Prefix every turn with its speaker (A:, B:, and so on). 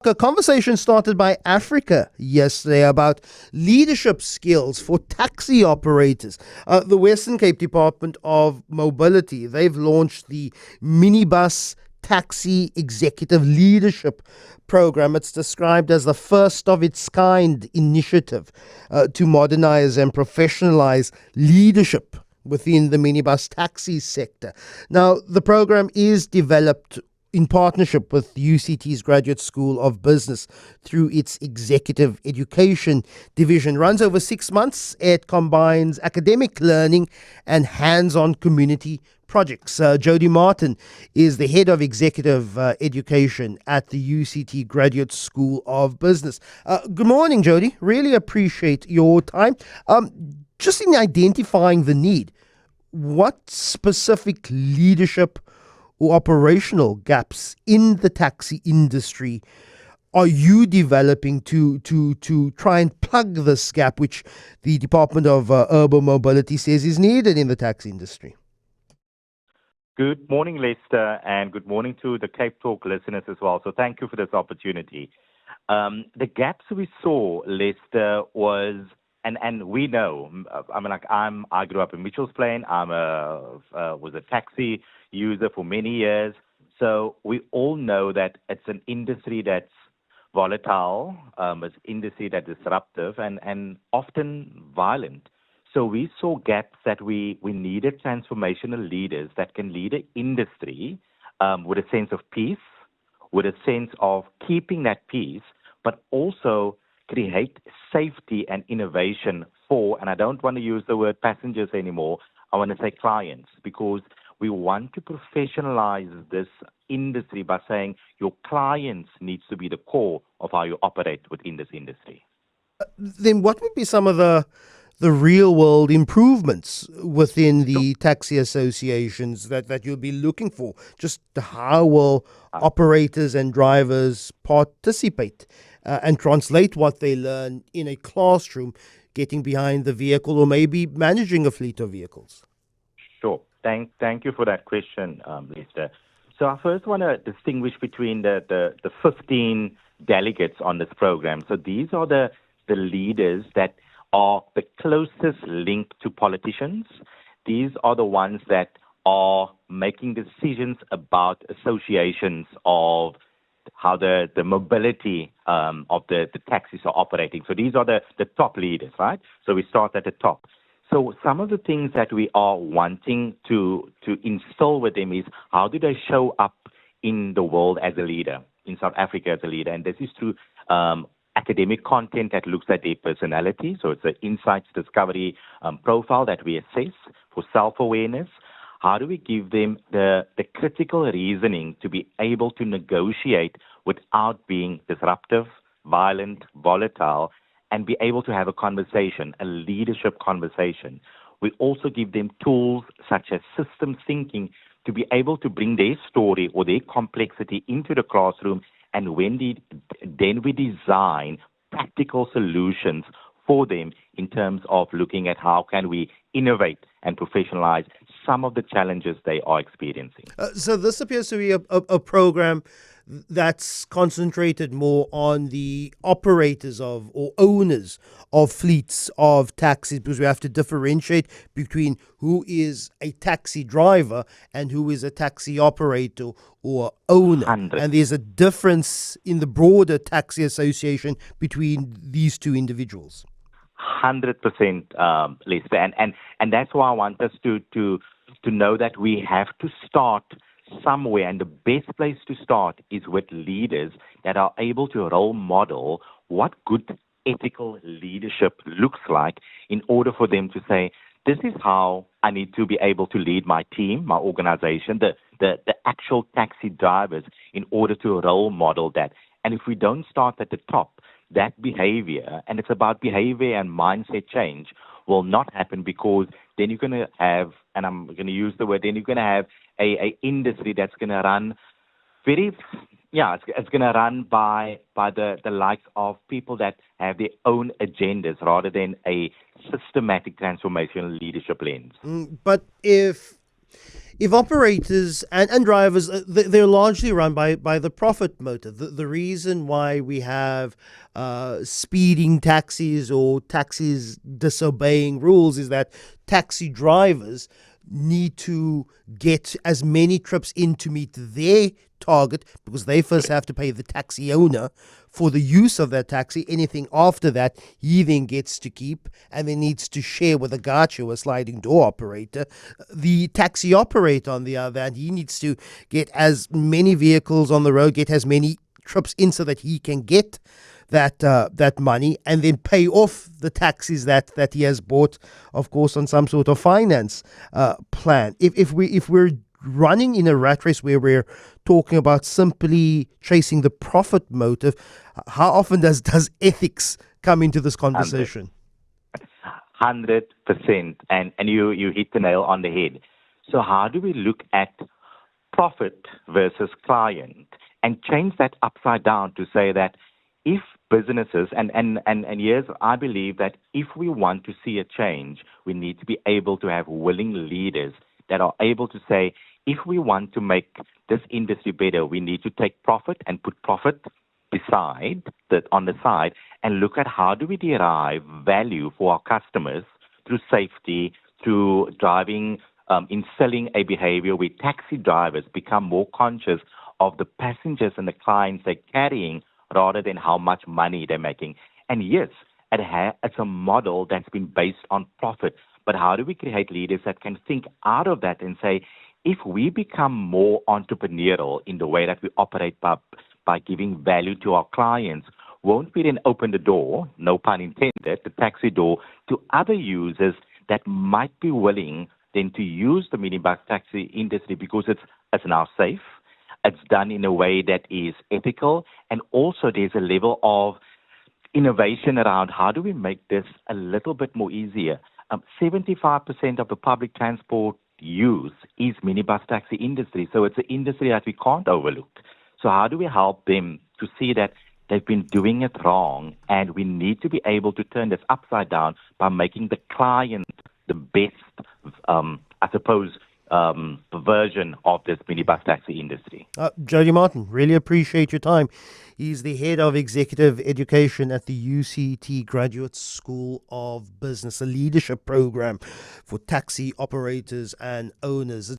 A: A conversation started by Africa yesterday about leadership skills for taxi operators. The Western Cape Department of Mobility, they've launched the Minibus Taxi Executive Leadership Program. It's described as the first of its kind initiative to modernize and professionalize leadership within the minibus taxi sector. Now, the program is developed in partnership with UCT's Graduate School of Business through its executive education division. Runs over 6 months. It combines academic learning and hands-on community projects. Jodie Martin is the head of executive education at the UCT Graduate School of Business. Good morning, Jodie. Really appreciate your time. Just in identifying the need, what specific leadership or operational gaps in the taxi industry are you developing to try and plug this gap, which the Department of Urban Mobility says is needed in the taxi industry?
B: Good morning, Lester, and good morning to the Cape Talk listeners as well. So thank you for this opportunity. The gaps we saw, Lester, and we know. I grew up in Mitchell's Plain. Was a taxi user for many years. So we all know that it's an industry that's volatile, it's an industry that's disruptive and often violent. So we saw gaps that we needed transformational leaders that can lead an industry with a sense of peace, with a sense of keeping that peace, but also create safety and innovation for, and I don't want to use the word passengers anymore, I want to say clients, because we want to professionalize this industry by saying your clients needs to be the core of how you operate within this industry.
A: Then what would be some of the real world improvements within the taxi associations that you'll be looking for? Just how will operators and drivers participate and translate what they learn in a classroom, getting behind the vehicle or maybe managing a fleet of vehicles?
B: Sure. Thank you for that question, Lester. So I first want to distinguish between the 15 delegates on this program. So these are the leaders that are the closest link to politicians. These are the ones that are making decisions about associations of how the mobility of the taxis are operating. So these are the top leaders, right? So we start at the top. So some of the things that we are wanting to instill with them is how do they show up in the world as a leader, in South Africa as a leader? And this is through academic content that looks at their personality. So it's an insights discovery profile that we assess for self-awareness. How do we give them the critical reasoning to be able to negotiate without being disruptive, violent, volatile, and be able to have a conversation, a leadership conversation? We also give them tools such as system thinking to be able to bring their story or their complexity into the classroom, and then we design practical solutions for them in terms of looking at how can we innovate and professionalize some of the challenges they are experiencing.
A: So this appears to be a program that's concentrated more on the operators of or owners of fleets of taxis, because we have to differentiate between who is a taxi driver and who is a taxi operator or owner.
B: 100.
A: And there's a difference in the broader taxi association between these two individuals.
B: 100%, Lester, and that's why I want us to know that we have to start somewhere, and the best place to start is with leaders that are able to role model what good ethical leadership looks like, in order for them to say, this is how I need to be able to lead my team, my organization, the actual taxi drivers, in order to role model that. And if we don't start at the top, that behavior, and it's about behavior and mindset change, will not happen, because then you're going to have, and I'm going to use the word, then you're going to have a industry that's going to run it's going to run by the likes of people that have their own agendas rather than a systematic transformational leadership lens.
A: But if if operators and drivers, they're largely run by the profit motive. The reason why we have speeding taxis or taxis disobeying rules is that taxi drivers need to get as many trips in to meet their target, because they first have to pay the taxi owner for the use of that taxi. Anything after that, he then gets to keep and then needs to share with a gacho, a sliding door operator. The taxi operator, on the other hand, he needs to get as many vehicles on the road, get as many trips in so that he can get that money and then pay off the taxis that he has bought, of course, on some sort of finance plan. If we're running in a rat race where we're talking about simply chasing the profit motive, how often does ethics come into this conversation?
B: 100%. And you hit the nail on the head. So how do we look at profit versus client and change that upside down to say that if businesses, and yes, I believe that if we want to see a change, we need to be able to have willing leaders that are able to say, if we want to make this industry better, we need to take profit and put profit on the side and look at how do we derive value for our customers through safety, through driving, instilling a behavior where taxi drivers become more conscious of the passengers and the clients they're carrying rather than how much money they're making. And yes, it's a model that's been based on profit. But how do we create leaders that can think out of that and say, if we become more entrepreneurial in the way that we operate by giving value to our clients, won't we then open the door, no pun intended, the taxi door, to other users that might be willing then to use the minibus taxi industry because it's now safe, it's done in a way that is ethical, and also there's a level of innovation around how do we make this a little bit more easier. 75% of the public transport use is minibus taxi industry, so it's an industry that we can't overlook. So how do we help them to see that they've been doing it wrong, and we need to be able to turn this upside down by making the client the best, version of this minibus taxi industry.
A: Jodie Martin, really appreciate your time. He's the head of executive education at the UCT Graduate School of Business, a leadership program for taxi operators and owners.